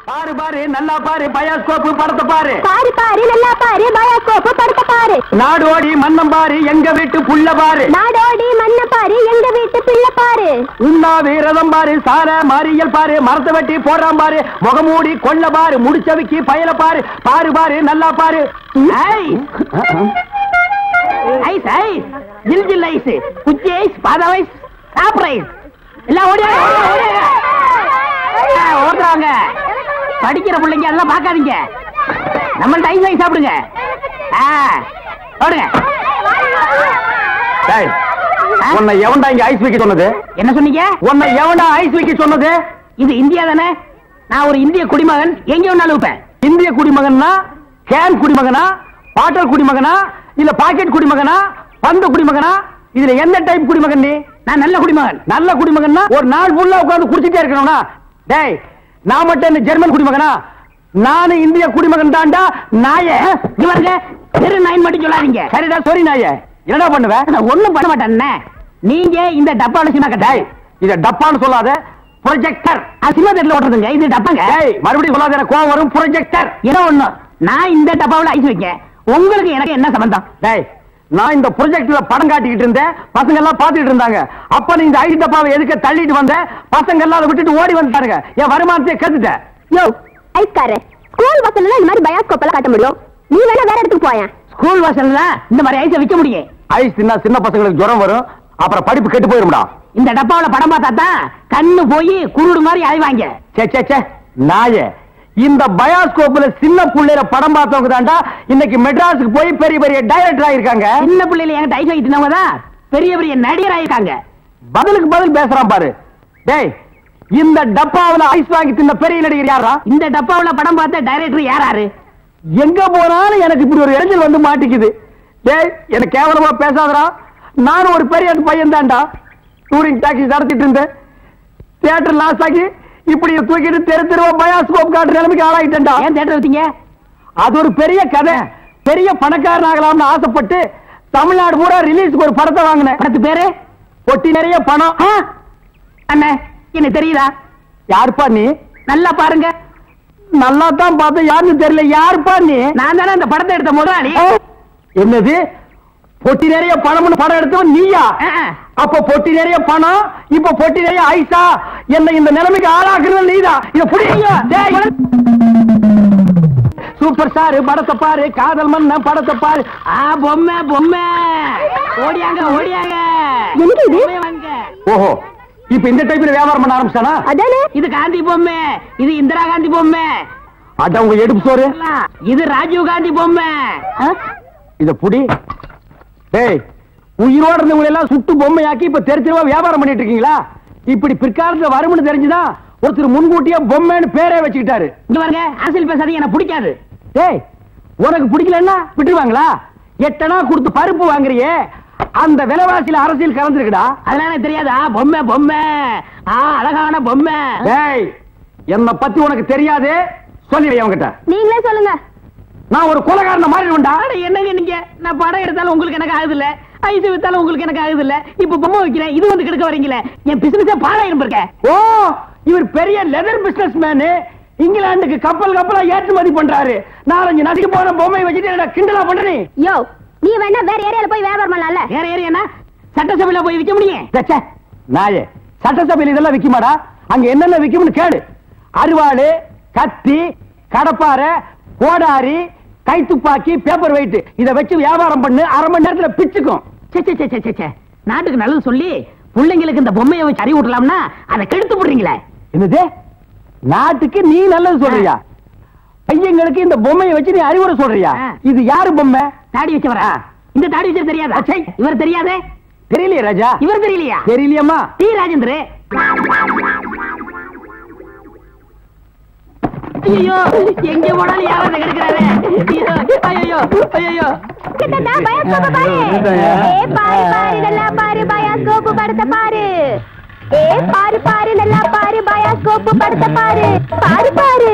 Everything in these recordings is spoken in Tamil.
பாரு பாரு நல்லா பாரு பயாஸ்கோப்பு படத்தை பாரு. பாரு பாரு நல்லா பாரு பயாஸ்கோப்பு படத்தை பாரு. நாடோடி மன்னம் பாரு எங்க வீட்டு புள்ள பாரு. நாடோடி மன்னம் பாரு எங்க வீட்டு பிள்ளை பாரு. உண்ணாவி ரதம் பாரு சார மாரியல் பாரு மரத்தை வெட்டி போடுறான் பாரு முகமூடி கொள்ள பாரு முடிச்சவிக்கி பயல பாரு. பாரு பாரு நல்லா பாரு. ஐஸ் ஐஸ் ஜில் ஜில் ஐஸ் குச்சி ஐஸ் பாதாம் ஐஸ் சாப்பிட்ற ஐஸ் எல்லாம் ஓடுறாங்க. படிக்கிற பிள்ளைங்க அதெல்லாம் பார்க்காதீங்க. நம்மள்ட்ட ஐஸ் ஐஸ் சாப்பிடுங்க. ஓடுங்க. உன்னை எவன்டா இங்க ஐஸ் வைக்க சொன்னது? என்ன சொன்னீங்க? உன்னை எவன்டா ஐஸ் வைக்க சொன்னது? இது இந்தியா தானே? நான் ஒரு இந்திய குடிமகன். எங்க வேணாலும் வைப்பேன். இந்திய குடிமகன்னா கேன் குடிமகனா பாட்டல் குடிமகனா இல்ல பாக்கெட் குடிமகனா பந்த குடிமகனா? இதுல என்ன டைப் குடிமகன் நீ? நான் நல்ல குடிமகன். நல்ல குடிமகன்னா ஒரு நாள் ஃபுல்லா உட்கார்ந்து குடிச்சிட்டே இருக்கணும்னா? டேய் நான் மட்டும் என்ன ஜெர்மன் குடிமகனா? நானு இந்திய குடிமகன் தான்டா. நாயே இவருங்க தெரு நாயின் மட்டும் சொல்லாதீங்க. சரிடா சரி நாயே என்னடா பண்ணுவேன்? ஒண்ணும் பண்ண மாட்டேன். நீங்க இந்த டப்பால சின்ன கட்டாய் இத டப்பான்னு சொல்லாத ப்ரொஜெக்டர். சினிமா தேட்டர்ல ஓட்டுறதுங்க இது டப்பாங்க. மறுபடியும் சொல்லாத கோவம் வரும். ப்ரொஜெக்டர் ஏதோ ஒண்ணு. நான் இந்த டப்பாவில் ஐஸ் வைக்கேன். உங்களுக்கு எனக்கு என்ன சம்பந்தம்? டேய் நான் இந்த ப்ரொஜெக்ட்ல படம் காட்டிக்கிட்டு இருந்தேன். பசங்க எல்லாம் பாத்துக்கிட்டு இருந்தாங்க. அப்ப நீ இந்த ஐஸ் டப்பாவை எதுக்கு தள்ளிட்டு வந்த? பசங்க எல்லாம் அதை விட்டுட்டு ஓடி வந்துட்டாருங்க. என் வருமானத்தை கத்துட்டேன். யோ ஐஸ்காரே ஸ்கூல் பசங்க இந்த மாதிரி பயாஸ்கோப் எல்லாம் காட்ட முடியும். நீ வேணா வேற இடத்துக்கு போயேன். ஸ்கூல் பசங்க இந்த மாதிரி ஐஸை விற்க முடியும். ஐஸ் தின்னா சின்ன பசங்களுக்கு ஜுரம் வரும். அப்புறம் படிப்பு கெட்டு போயிரும்டா. இந்த டப்பாவில் படம் பார்த்தா தான் கண்ணு போய் குருடு மாதிரி ஆய்வாங்க. சே சே சே நாயே இந்த பயாஸ்கோப்ல சின்ன புள்ளையில படம் பார்த்தவங்க தாண்டா இன்னைக்கு மெட்ராஸுக்கு போய் பெரிய பெரிய டைரக்டர் ஆயிருக்காங்க. சின்ன புள்ளையில எங்க ஐஸ் வைக்கிறவங்க தான் பெரிய பெரிய நடிகர் ஆயிருக்காங்க. பதிலுக்கு பதில் பேசுறான் பாரு. டேய் இந்த டப்பாவுல ஐஸ் வாங்கி தின்ன பெரிய நடிகர் யாரா? இந்த டப்பாவுல படம் பார்த்த டைரக்டர் யாராரு? எங்க போனாலும் எனக்கு இப்படி ஒரு இடைஞ்சல் வந்து மாட்டிக்குது. டேய் எனக்கு கேவலமா பேசாதடா. நானும் ஒரு பெரிய பையன் தான்டா. டூரிங் டாக்ஸி நடத்திட்டு இருந்தேன். தியேட்டர் லாஸ் ஆகி இப்படி தூக்கிட்டு தெரு தெருவா பயாஸ்கோப் காட்டுற நிலைமைக்கு ஆளாயிட்டேன்டா. ஏன் தியேட்டர் வச்சீங்க? அது ஒரு பெரிய கதை. பெரிய பணக்காரன் ஆகலாம்னு ஆசைப்பட்டு தமிழ்நாடு பூரா ரிலீஸ்க்கு ஒரு படத்தை வாங்கினேன். படத்து பேரு பொட்டி நிறைய பணம். அண்ணே என்ன தெரியுதா? யாருப்பா நீ? நல்லா பாருங்க. நல்லா தான் பார்த்தேன். யாருன்னு தெரியல. யாருப்பா நீ? நான் தானே இந்த படத்தை எடுத்த முதலாளி. என்னது பொட்டி நிறைய பணம்னு படம் எடுத்தவன் நீயா? அப்ப பொட்டி நிறைய பணம் இப்ப பொட்டி நிறைய ஐசா என்ன இந்த நிலைமைக்கு ஆளாக்குறது நீதான். இத புடிங்க. சூப்பர் ஸ்டார் படத்தை பாரு. காதல் மன்ன படத்தை பாரு. பொம்மை பொம்மை ஓடியாங்க ஓடியாங்க. ஓஹோ இப்ப இந்த டைப்ல வியாபாரம் பண்ண ஆரம்பிச்சானா? அதானே இது காந்தி பொம்மை. இது இந்திரா காந்தி பொம்மை. அட உங்க எடுப்பு சோறு. இது ராஜீவ் காந்தி பொம்மை. இத புடி. டேய் உயிரோட இருந்தவங்க எல்லாம் சுட்டு பொம்மையாக்கி இப்ப தெரிஞ்சவா வியாபாரம் பண்ணிட்டு இருக்கீங்களா? இப்படி பிற்காலத்துல வரும்னு தெரிஞ்சுதான் ஒருத்தர் முன்கூட்டியா பொம்மைன்னு பேரே வச்சுக்கிட்டாரு. இங்க பாருங்க அரசியல் பேசாதீங்க எனக்கு பிடிக்காது. டேய் உனக்கு பிடிக்கலன்னா விட்டுருவாங்களா? எட்டனா கொடுத்து பருப்பு வாங்குறியே அந்த விலைவாசியில அரசியல் கலந்துருக்குடா. அதனால தெரியாதா? பொம்மை பொம்மை அழகான பொம்மை. டேய் என்ன பத்தி உனக்கு தெரியாது. சொல்லிடுறேன் அவங்கிட்ட. நீங்களே சொல்லுங்க. நான் ஒரு கொலைகாரன மாறிடுவேன்டா. என்னங்க நீங்க? நான் படம் எடுத்தாலும் உங்களுக்கு எனக்கு ஆகுது இல்ல. ஐஸ் வித்தாலும் உங்களுக்கு எனக்கு ஆகுது இல்ல. இப்ப பொம்மை வைக்கிறேன் இது வந்து கெடுக்க வரீங்களே. என் பிசினஸே பாழாயிரும் இருக்க. ஓ இவர் பெரிய லெதர் பிசினஸ் மேனு. இங்கிலாந்துக்கு கப்பலா ஏற்றுமதி பண்றாரு. 4-5 நாளைக்கு போன பொம்மை வச்சுட்டு என்ன கிண்டலா பண்றீ? யோ நீ வேணா வேற ஏரியால போய் வியாபாரம் பண்ணலாம்ல. வேற ஏரியானா சட்டசபையில போய் விக்க முடியும். நாயே சட்டசபையில இதெல்லாம் விக்குமாடா? அங்க என்னென்ன விக்கும்னு கேளு. அருவாளு கத்தி கடப்பாரை கோடாரி கைத்துப்பாக்கி பேப்பர் வெயிட் இத வச்சு வியாபாரம் பண்ணு. அரை மணி நேரத்துல பிச்சுக்கும். நாட்டுக்கு நல்லது சொல்லி பிள்ளைங்களுக்கு இந்த பொம்மையை வச்சு அறிவு விடலாம்னா அதை கெடுத்து போடுறீங்களே. என்னது நாட்டுக்கு நீ நல்லது சொல்றியா? பையங்களுக்கு இந்த பொம்மையை வச்சு நீ அறிவுரை சொல்றியா? இது யாரு பொம்மை? தாடி வச்சவரா? இந்த தாடி வச்சது தெரியாதா? இவர் தெரியாதே. தெரியலையே ராஜா. இவர் தெரியலையா? தெரியலையம்மா. டி ராஜேந்திர. ஐயோ எங்க போனாலும் யாராவது கிடைக்கிறாரு. ஐயோ ஐயோ கிட்டடா பயாஸ்கோப் பாரு. பாரு பாரு நல்லா பாரு பயாஸ்கோப் படத்தை பாரு. பாரு பாரு நல்லா பாரு பயாஸ்கோப் படத்தை பாரு. பாரு பாரு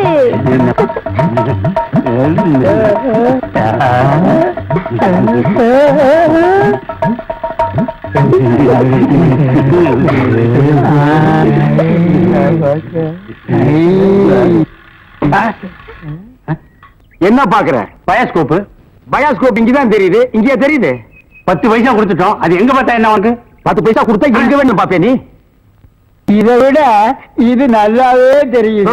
என்ன பாக்குற? பயாஸ்கோப். பயாஸ்கோப் இங்கதான் தெரியுது. இங்கேயே தெரியுது. 10 பைசா கொடுத்துட்டோம். அது எங்க பார்த்தா என்ன உனக்கு? 10 பைசா கொடுத்தா எங்க வேணும் பாப்பே நீ? இதை விட இது நல்லாவே தெரியுது.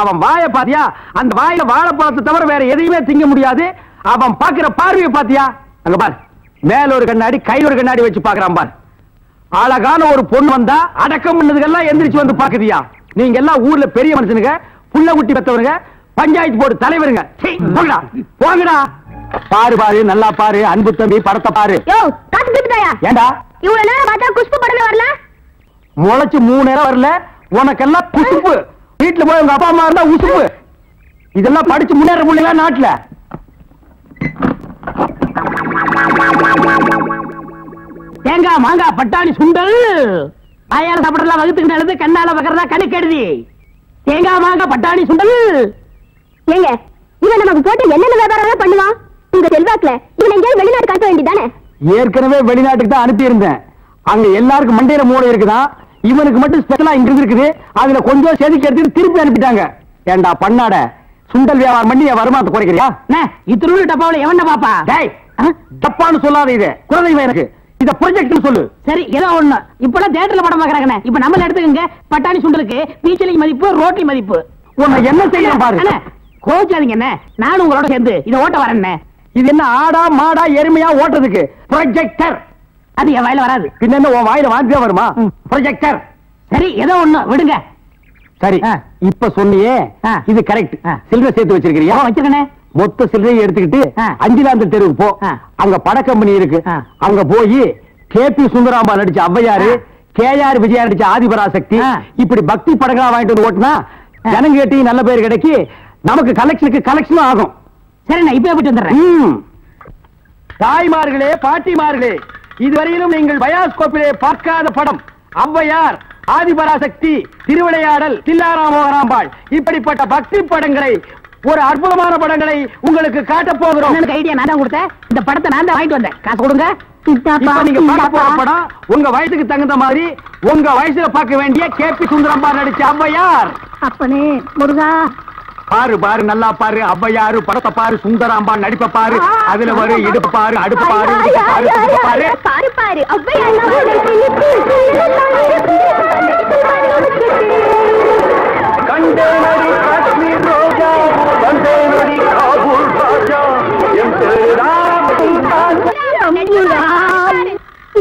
அவன் வாய பாத்தியா? அந்த வாயில வாழைப்பழத்தை தவிர வேற எதையுமே திங்க முடியாது. அவன் பாக்குற பார்வையை பாத்தியா? அங்க பாரு, மேல ஒரு கண்ணாடி, கையில ஒரு கண்ணாடி வச்சு பாக்குறான் பாரு. அழகான ஒரு பொண்ணு வந்தா அடக்கம் பண்ணதுக்கெல்லாம் எந்திரிச்சு வந்து பாக்குதியா? நீங்க எல்லாம் ஊர்ல பெரிய மனுஷனுங்க, புள்ள குட்டி பெத்தவருங்க, பஞ்சாயத்து போர்டு தலைவருங்க. போங்கடா போங்கடா. பாரு பாரு, நல்லா பாரு, அன்பு தம்பி படத்தை பாரு. ஏண்டா இவ்வளவு நேரம் பார்த்தா குஷ்பு படமே வரல? முளைச்சு 3 நேரம் வரல, உனக்கெல்லாம் குசுப்பு. வீட்டுல போய் உங்க அப்பா அம்மா இருந்தா உசுப்பு. இதெல்லாம் படிச்சு முன்னேற முடியல நாட்டுல. தேங்காய் மாங்காய் பட்டாணி சுண்டல் வாயால சாப்பிடலாம், வகுத்துக்கு நல்லது, கண்ணால பக்கறதா கணக்கு எழுதி. தேங்காய் மாங்காய் பட்டாணி சுண்டல். ஏங்க, இவன் நமக்கு போட்டு என்னென்ன வியாபாரம் பண்ணுவான்? உங்க செல்வாக்குல இவன் எங்கேயாவது வெளிநாடு காட்ட வேண்டியதானே? ஏற்கனவே வெளிநாட்டுக்கு தான் அனுப்பி இருந்தேன். அங்க எல்லாருக்கும் மண்டையில மூளை இருக்குதான், இவனுக்கு மட்டும் ஸ்பெஷலா இங்க இருக்குது. அதுல கொஞ்சம் செதுக்கி எடுத்து திருப்பி அனுப்பிட்டாங்க. ஏண்டா பண்ணாட, சுண்டல் வியாபாரம் பண்ணி என் வருமானத்தை குறைக்கிறியா? இத்திரு டப்பாவில எவன பாப்பா? தப்பான்னு சொல்லாத, இது குழந்தைங்க எனக்கு. இத ப்ரொஜெக்ட் சொல்லு. சரி, ஏதோ ஒண்ணு. இப்பெல்லாம் தியேட்டர்ல படம் பாக்குறாங்க. இப்ப நம்மள எடுத்துக்கங்க. பட்டாணி சுண்டலுக்கு பீச்சலி மதிப்பு, ரோட்டி மதிப்பு. உன்னை என்ன செய்ய பாரு. கோச்சாதீங்க என்ன, நானும் உங்களோட சேர்ந்து இதை ஓட்ட வரேன். இது என்ன ஆடா மாடா எருமையா ஓட்டுறதுக்கு? ப்ரொஜெக்டர். அது என் வாயில வராது. பின்ன என்ன உன் வாயில வாந்தியா வருமா? ப்ரொஜெக்டர். சரி, ஏதோ ஒண்ணு விடுங்க. சரி, இப்ப சொன்னியே இது கரெக்ட். சில்லறை சேர்த்து வச்சிருக்கிறியா? வச்சிருக்கேன். மொத்த சில்லறையை எடுத்துக்கிட்டு அஞ்சிலாந்த தெருவுக்கு போ. அங்க பட கம்பெனி இருக்கு. அங்க போய் கேபி சுந்தராம்பா நடிச்ச ஔவையாரு, KR விஜயா நடிச்ச ஆதிபராசக்தி, இப்படி பக்தி படங்களா வாங்கிட்டு வந்து ஓட்டுனா ஜனங்க கேட்டி நல்ல பேர் கிடைக்கி, நமக்கு கலெக்ஷனும் ஆகும். சரி, நான் இப்ப போயிட்டு வந்துடுறேன். தாய்மார்களே, பாட்டிமார்களே, இதுவரையிலும் நீங்கள் பயாஸ்கோப்பிலே பார்க்காத படம் ஔவையார், ஆதிபராசக்தி, திருவிளையாடல், தில்லாராமோகராம்பாள், இப்படிப்பட்ட பக்தி படங்களை, ஒரு அற்புதமான படங்களை உங்களுக்கு காட்ட போகிறோம். எனக்கு ஐடியா நான் தான் கொடுத்தேன். இந்த படத்தை நான் தான் வாங்கிட்டு வந்தேன். காசு கொடுங்க. இப்ப நீங்க பார்க்க போற படம் உங்க வயசுக்கு தகுந்த மாதிரி, உங்க வயசுல பார்க்க வேண்டிய கேபி சுந்தரம்பா நடிச்ச ஔவையார். அப்பனே முருகா, பாரு பாரு, நல்லா பாரு. ஔவையாரு படத்தை பாரு, சுந்தராம்பா நடிப்ப பாரு. அதுல வரு இடுப்பு பாரு, அடுப்பு பாரு, பாரு பாரு பாரு.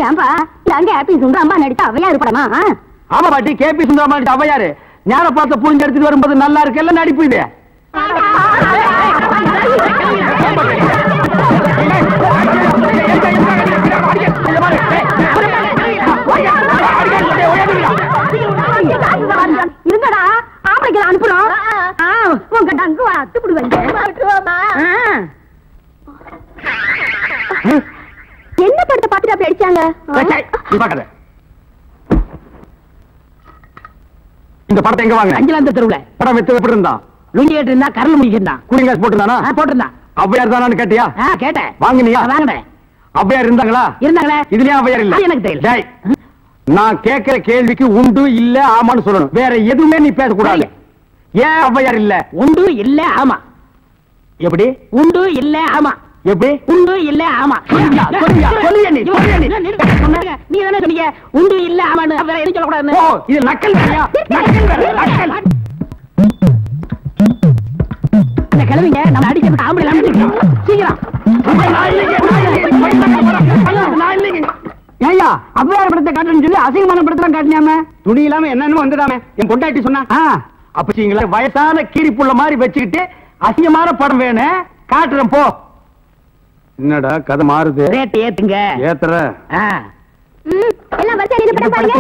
ஏன்பா, நாங்க ஹாப்பி சுந்தராம்பா நடிச்ச ஔவையார் படமா? ஆமா பாட்டி, கேபி சுந்தரம்பா நடிச்ச ஔவையாரு. ஞான பார்த்த புரிஞ்சு எடுத்துட்டு வரும்போது நல்லா இருக்குல்ல நடிப்பு இது. இருங்கடா, ஆம்பளைக்கு அனுப்புறோம். உங்க டங்கு அத்துப்படுவாங்க. என்ன படத்தை பார்த்துட்டு அப்படி அடிச்சாங்க? இந்த படத்தை எங்க வாங்க? அஞ்சிலாந்த தெருவுல. படம் வெத்து எப்படி இருந்தா? லுங்கி கேட்டு இருந்தா, கரல் முடிக்கிட்டான். Cooling glass போட்டுருந்தானா? போட்டிருந்தான். ஔவையார் தானு கேட்டியா? கேட்டேன். வாங்கினியா? வாங்கினேன். ஔவையார் இருந்தாங்களா? இருந்தாங்களே. இதுலயே ஔவையார் இல்ல? எனக்கு தெரியல. நான் கேட்கிற கேள்விக்கு உண்டு இல்ல ஆமான்னு சொல்லணும். வேற எதுவுமே நீ பேசக்கூடாது. ஏன் ஔவையார் இல்ல? உண்டு இல்ல ஆமா. எப்படி? உண்டு இல்ல ஆமா. எப்படி? உண்டு இல்ல ஆமா. நீ தானே சொன்னீங்க உண்டு இல்ல ஆமான்னு. வேற எதுவும் சொல்லக்கூடாது. இது நக்கல் வேறையா? நக்கல். இந்த கிழவிங்க நம்ம அடிக்கிறதுக்கு ஆம்பளை அனுப்பிச்சிருக்கோம். சீக்கிரம். ஏய்யா, ஔவையார் படத்தை காட்டுன்னு சொல்லி அசிங்கமான படத்தெல்லாம் காட்டினாம, துணி இல்லாம என்னன்னு வந்துடாம என் பொண்டாட்டி சொன்னா. அப்ப வயசான கீரி புள்ள மாதிரி வச்சுக்கிட்டு அசிங்கமான படம் வேணும் காட்டுறேன் போ. என்னடா கதை மாறுது? ரேட் ஏத்துங்க. ஏத்துற எல்லாம் வரிசையா நின்னு படம் பாருங்க.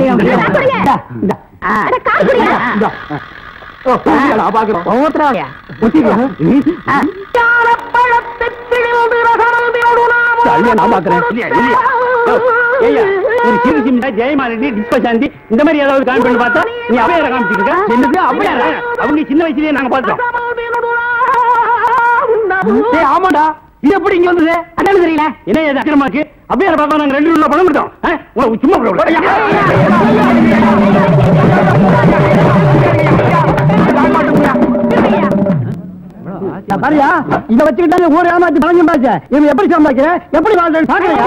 ஜெயமாலினி, டிஸ்பசாந்தி இந்த மாதிரி ஏதாவது காமிச்சு பார்த்தா நீ ஔவையார காமிச்சிட்டு இருக்க. ஔவையார அவங்க சின்ன வயசுலயே நாங்க பார்த்தோம். ஆமாடா, இது எப்படி இங்க வந்தது? அதான் தெரியல. என்ன இது அக்கிரமாக்கு? ஔவையார பார்த்தா நாங்க 2 ரூபா பணம் கொடுத்தோம். சும்மா சரியா இத வச்சுக்கிட்டாங்க ஊர் ஏமாத்தி பழஞ்சு பாச்ச இவன் எப்படி சம்பாதிக்கிறேன் எப்படி வாழ்றேன்னு பாக்குறேன்.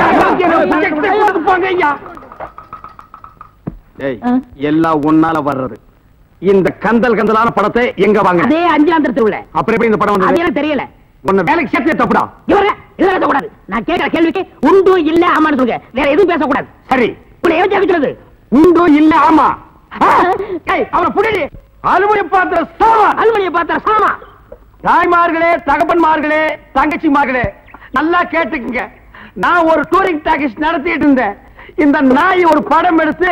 எல்லாம் ஒன்னால வர்றது. இந்த கந்தல் கந்தலான படத்தை எங்க வாங்க? அதே அஞ்சாந்திரத்தில் உள்ள. அப்புறம் எப்படி இந்த படம் வந்தது? அது எனக்கு தெரியல. உன்னை வேலைக்கு சேர்த்தே தப்புடா. இதெல்லாம் கூடாது. நான் கேட்கிற கேள்விக்கு உண்டு இல்ல ஆமான்னு சொல்லுங்க. வேற எதுவும் பேசக்கூடாது. சரி உன்னை ஏன் கேட்கிறது? உண்டு இல்ல ஆமா. அவரை புடி. அலுமினிய பாத்திர சாமா. அலுமினிய பாத்திர சாமா. தாய்மார்களே, தகப்பன்மார்களே, தங்கச்சிமார்களே நல்லா கேட்டுக்குங்க. நான் ஒரு டூரிங் டாக்கீஸ் நடத்திட்டு இருந்தேன். இந்த நாய் ஒரு படம் எடுத்து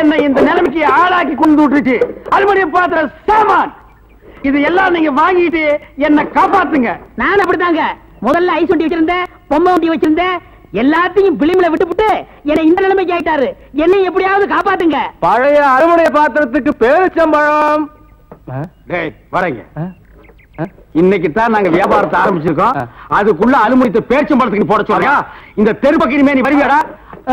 என்னை இந்த நிலைமைக்கு ஆளாக்கி கொண்டு விட்டுருச்சு. அலுமினிய பாத்திர சாமான் இது எல்லாம் நீங்க வாங்கிட்டு என்ன காப்பாத்துங்க. நான் அப்படித்தாங்க முதல்ல ஐஸ் வண்டி வச்சிருந்தேன், பொம்மை வண்டி வச்சிருந்தேன், எல்லாத்தையும் பிலிம்ல விட்டுவிட்டு என்னை இந்த நிலைமைக்கு ஆயிட்டாரு. என்னை எப்படியாவது காப்பாத்துங்க. பழைய அலுமினிய பாத்திரத்துக்கு பேரிச்சம்பழம். வரீங்க இன்னைக்கு தான் நாங்க வியாபாரத்தை ஆரம்பிச்சிருக்கோம். அதுக்குள்ள அலுமினியத்தை பேரிச்சம்பழத்துக்கு போட சொல்றியா? இந்த தெருப்பக்கினிமே நீ வருவியாடா?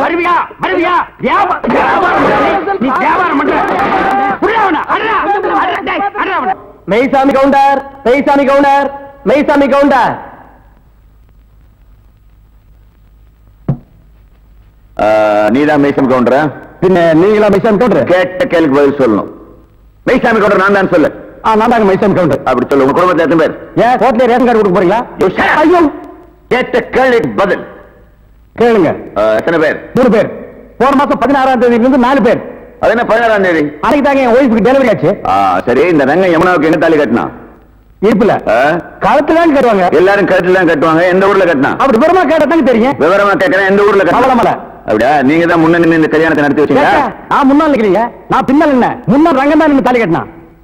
வருவியா வருவியா? நீ வியாபாரம் பண்ற மெய்சாமி கவுண்டர், மெய்சாமி கவுண்டர், மெய்சாமி கவுண்டர். நீதான் மெய்சாமி கவுண்டரா? பின்ன நீங்களா மெய்சாமி கவுண்டர்? கேட்ட கேள்விக்கு பதில் சொல்லணும். மெய்சாமி கவுண்டர் நான் தான் சொல்லு. நான் தாங்க மைசாமி கவுண்டர். அப்படி சொல்லு. உங்க குடும்பத்தில் எத்தனை பேர்? ஏன் கோட்ல ரேஷன் கார்டு கொடுக்க போறீங்களா? ஐயோ கேட்ட கேள்விக்கு பதில் கேளுங்க. எத்தனை பேர்? 3 பேர். போன மாசம் 16ஆம் தேதியில இருந்து 4 பேர். அது என்ன 16ஆம் தேதி? அன்னைக்கு தாங்க என் ஒய்ஃபுக்கு டெலிவரி ஆச்சு. சரி இந்த ரங்க யமுனாவுக்கு என்ன தாலி கட்டினா? இருப்புல கழுத்துல தான் கட்டுவாங்க. எல்லாரும் கழுத்துல தான் கட்டுவாங்க. எந்த ஊர்ல கட்டினா? அப்படி விவரமா கேட்டதாங்க தெரியும். விவரமா கேட்கறேன். எந்த ஊர்ல கட்டல? அப்படியா? நீங்க தான் முன்ன நின்று இந்த கல்யாணத்தை நடத்தி வச்சீங்க. நான் முன்னாள் நிக்கிறீங்க, நான் பின்னால் என்ன? முன்னாள் ரங்கம் தான் தாலி கட்டினா.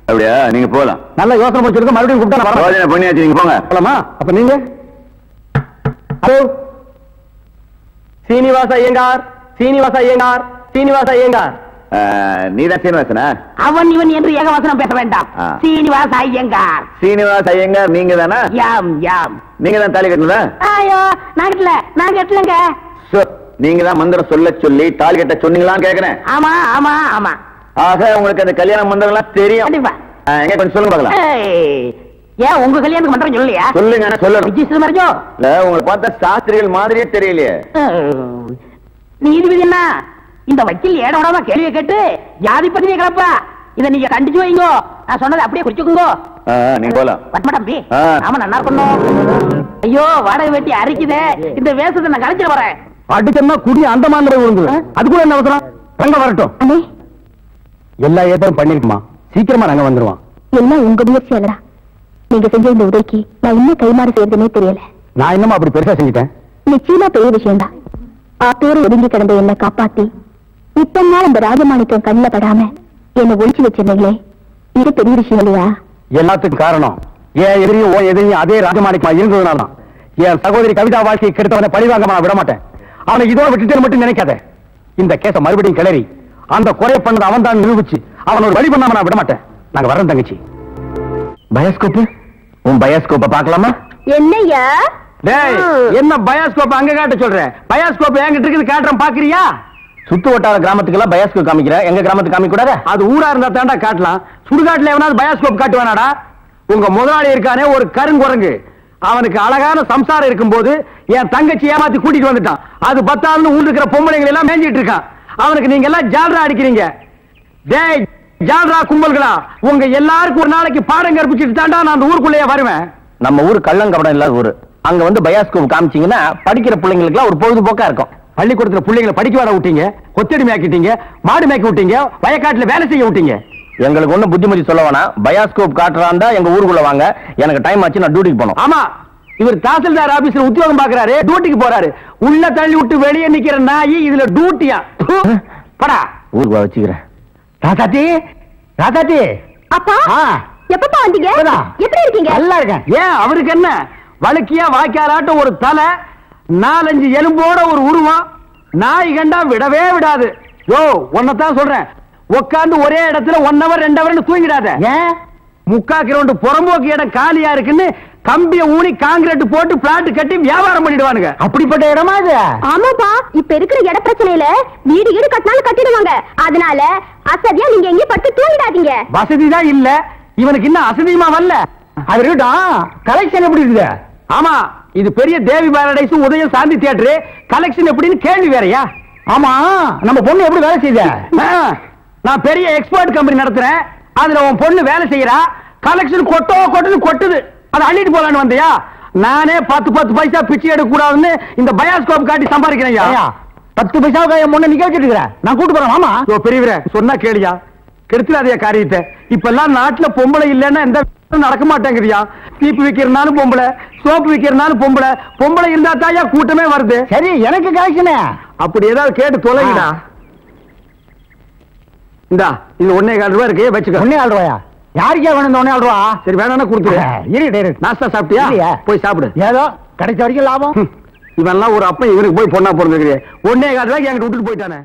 அப்படியா? நீங்க போலாம். நல்ல யோசனை முடிச்சிருக்க. மறுபடியும் கூப்பிட்டா பண்ணியாச்சு. நீங்க போங்க. போலாமா? அப்ப நீங்க ஹலோ சீனிவாச ஐயங்கார், சீனிவாச ஐயங்கார், சீனிவாச ஐயங்கார். நீதான் சீனிவாசனா? அவன் இவன் என்று ஏகவசனம் பேச வேண்டாம். சீனிவாச ஐயங்கார். சீனிவாச ஐயங்கார் நீங்க தானா? யாம் யாம். நீங்க தான் தாலி கட்டல? ஐயோ நான் கட்டலங்க. நீங்க தான் மந்திரம் சொல்ல சொல்லி தாலி கட்ட சொன்னீங்களான்னு கேக்குறேன். ஆமா ஆமா ஆமா. ஆக உங்களுக்கு அந்த கல்யாண மந்திரம்லாம் தெரியும். கண்டிப்பா. எங்க கொஞ்சம் சொல்லுங்க பார்க்கலாம். ஏன் உங்க கல்யாணத்துக்கு மந்திரம் சொல்லலையா? சொல்லுங்க. சொல்லணும். ரிஜிஸ்டர் மரஜோ இல்ல உங்களை பார்த்தா சாஸ்திரிகள் மாதிரியே தெரியலையே. நீதிபதி என்ன இந்த வக்கீல் ஏடோடமா கேள்வியை கேட்டு ஜாதி பத்தினியை கிளப்பா. இதை நீங்க கண்டிச்சு வைங்கோ. நான் சொன்னதை அப்படியே குறிச்சுக்குங்கோ. நீங்க போலாம். பட்மடம்பி ஆமா நல்லா இருக்கணும். ஐயோ வாடகை வெட்டி அரிக்குதே. இந்த வேஷத்தை நான் கழிச்சு வரேன். அடிச்சா குடி அந்த மாதிரி விழுந்து அதுக்குள்ள என்ன அவசரம்? ரங்க வரட்டும். எல்லா ஏற்பாடும் பண்ணிருக்குமா? சீக்கிரமா ரங்க வந்துருவான். எல்லாம் உங்க முயற்சி அல்லடா. நீங்க செஞ்ச இந்த உதவிக்கு நான் இன்னும் கைமாறு செய்யறதுனே தெரியல. நான் இன்னும் அப்படி பெருசா செஞ்சுட்டேன். நிச்சயமா பெரிய விஷயம்தான். ஆத்தோடு ஒதுங்கி கிடந்த என்னை காப்பாத்தி இத்தனை நாள் அந்த ராஜமாணிக்கம் கண்ணில் படாம என்னை ஒழிச்சு வச்சிருந்தீங்களே, இது பெரிய விஷயம் இல்லையா? எல்லாத்துக்கும் காரணம் ஏன் எதிரியும் எதிரியும் அதே ராஜமாணிக்கமா இருந்ததுனால. என் சகோதரி கவிதா வாழ்க்கையை கெடுத்தவனை பழிவாங்க விட மாட்டேன். அவனை இதோட விட்டுட்டு மட்டும் நினைக்காத. இந்த கேஸ மறுபடியும் கிளறி அந்த குறை பண்ணது அவன் தான் நிரூபிச்சு அவன் ஒரு வழி பண்ணாம நான் விட மாட்டேன். நாங்க வர்றோம் தங்கச்சி. பயோஸ்கோப் உன் பயோஸ்கோப்ப பாக்கலாமா? என்னையா என்ன பயோஸ்கோப் அங்க காட்ட சொல்றேன்? பயோஸ்கோப் என்கிட்ட இருக்குது காட்டுறேன் பாக்குறியா? சுத்து வட்டார கிராமத்துக்கு எல்லாம் பயோஸ்கோப் காமிக்கிற, எங்க கிராமத்துக்கு காமிக்க கூடாது? அது ஊரா இருந்தா தாண்டா காட்டலாம். சுடுகாட்டுல எவனாவது பயோஸ்கோப் காட்டுவானாடா? உங்க முதலாளி இருக்கானே ஒரு கருங்குரங்கு, அவனுக்கு அழகான சம்சாரம் இருக்கும் போது என் தங்கச்சி ஏமாத்தி கூட்டிட்டு வந்துட்டான். அது 10 ஆளுன்னு ஊர் இருக்கிற பொம்பளைங்களை எல்லாம் மேஞ்சிட்டு இருக்கான். அவனுக்கு நீங்க எல்லாம் ஜால்ரா அடிக்கிறீங்க. டேய் ஜால்ரா கும்பல்களா, உங்க எல்லாருக்கும் ஒரு நாளைக்கு பாடம் கற்பிச்சுட்டு தாண்டா நான் அந்த ஊருக்குள்ளேயே வருவேன். நம்ம ஊர் கள்ளங்கபடம் இல்லாத ஊரு. அங்க வந்து பயோஸ்கோப் காமிச்சீங்கன்னா படிக்கிற பிள்ளைங்களுக்கு எல்லாம் ஒரு பொழுதுபோக்கா இருக்கும். பள்ளிக்கூடத்துல பிள்ளைங்களை படிக்க வர விட்டீங்க, கொத்தடி மேய்க்கிட்டீங்க, மாடு மேய்க்க விட்டீங்க, வயக்காட்டுல வேலை செய்ய விட்டீங்க. எங்களுக்கு ஒண்ணும் புத்திமதி சொல்ல வேணாம். பயோஸ்கோப் காட்டுறாண்டா எங்க ஊருக்குள்ள வாங்க. எனக்கு டைம் ஆச்சு, நான் டியூட்டிக்கு போகணும். ஆமா, இவர் தாசில்தார் ஆபீஸ்ல உத்தியோகம் பாக்குறாரு, டியூட்டிக்கு போறாரு. உள்ள தள்ளி விட்டு வெளியே நிக்கிற நாய் இதுல டியூட்டியா? படா ஊருக்கு வச்சுக்கிறேன். ராசாத்தி, ராசாத்தி. அப்பா எப்பப்பா வந்தீங்க? எப்படி இருக்கீங்க? நல்லா இருக்கேன். ஏன் அவருக்கு என்ன? வழுக்கியா வாய்க்காலாட்டம் ஒரு தலை, 4-5 எலும்போட ஒரு உருவம். நாய் கண்டா விடவே விடாது. யோ ஒன்னதான் சொல்றேன், உட்கார்ந்து ஒரே இடத்துல 1 hour 2 hour தூங்கிடாத. ஏன்? 3/4 கிலோமீட்டர் புறம்போக்கு இடம் காலியா இருக்குன்னு கம்பிய ஊனி காங்கிரீட் போட்டு பிளாட் கட்டி வியாபாரம் பண்ணிடுவானுங்க. அப்படிப்பட்ட இடமா இது? ஆமாப்பா, இப்ப இருக்கிற இட பிரச்சனையில வீடு வீடு கட்டினாலும் கட்டிடுவாங்க. அதனால அசதியா நீங்க எங்கேயும் பட்டு தூங்கிடாதீங்க. வசதி தான் இல்ல, இவனுக்கு இன்னும் அசதியுமா வரல. அது இருக்கட்டும், கலெக்ஷன் எப்படி இருக்குது? ஆமா, இது பெரிய தேவி பாரடைஸ் உதயம் சாந்தி தியேட்டர், கலெக்ஷன் எப்படின்னு கேள்வி வேறயா? ஆமா, நம்ம பொண்ணு எப்படி வேலை செய்யுது? நான் பெரிய எக்ஸ்போர்ட் கம்பெனி நடத்துறேன், அதுல உன் பொண்ணு வேலை செய்யறா, கலெக்ஷன் கொட்டுது, அதை அள்ளிட்டு போலான்னு வந்தியா? நானே 10 பைசா பிச்சை எடுக்க கூடாதுன்னு இந்த பயாஸ்கோப் காட்டி சம்பாதிக்கிறேன். 10 பைசாவுக்கு என் பொண்ணை நிக்க வச்சிட்டு இருக்கிறேன், நான் கூட்டு போறேன். ஆமா பெரியவரே, சொன்னா கேளியா, கெடுத்துடாதே காரியத்தை. இப்ப எல்லாம் நாட்டுல பொம்பளை இல்லன்னா எந்த நடக்க மாட்டேங்குதியா? சீப்பு விக்கிறனாலும் பொம்பளை, சோப்பு விக்கிறனாலும் பொம்பளை இருந்தா தாயா கூட்டமே வருது. சரி, எனக்கு கலெக்ஷனே அப்படி ஏதாவது கேட்டு தொலைங்கடா. இந்தா, இது 1.25 ரூபாய் இருக்கு, வச்சுக்க. 1.25 ரூபாயா? யாருக்கே வேணும் இந்த 1.25 ரூபா? சரி, வேணாம்னா கொடுத்துரு. நாஸ்தா சாப்பிட்டியா? போய் சாப்பிடு. ஏதோ கிடைச்ச வரைக்கும் லாபம். இவெல்லாம் ஒரு அப்ப இவனுக்கு போய் பொண்ணா பிறந்திருக்கிறேன். 1.25 ரூபாய்க்கு என்கிட்ட விட்டுட்டு போயிட்டானே.